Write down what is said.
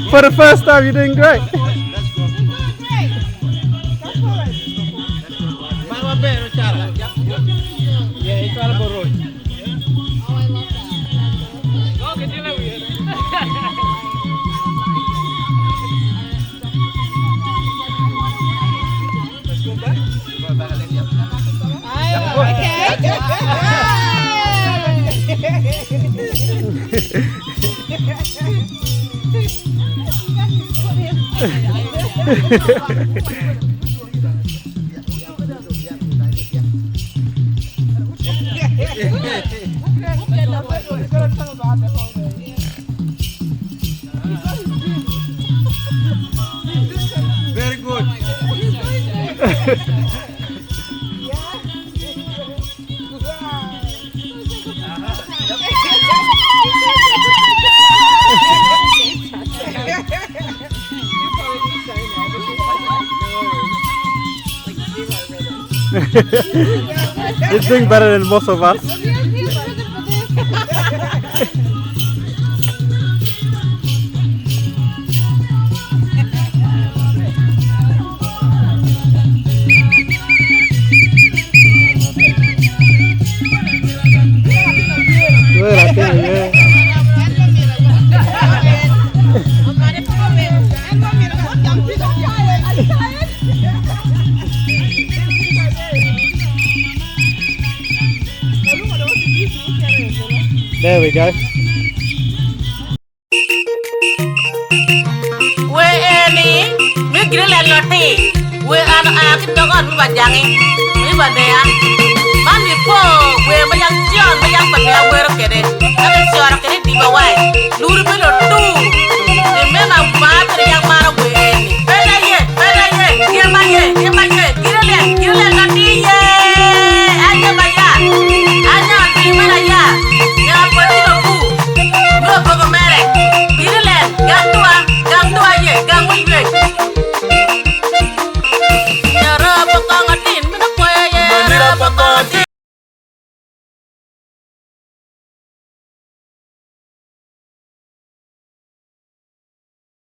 For the first time, you're doing great. Very good. He's doing better than most of us. There we go. We any, we grill and lotty. We are the dog on my young. We were there. Money poor, we were young John, my young but they are working it. That is your activity away. Lurubin or two. The men are bad, the young man away. Better yet, give my yet, give my yet, give it, lotty. I know my yard. I know my yard. No,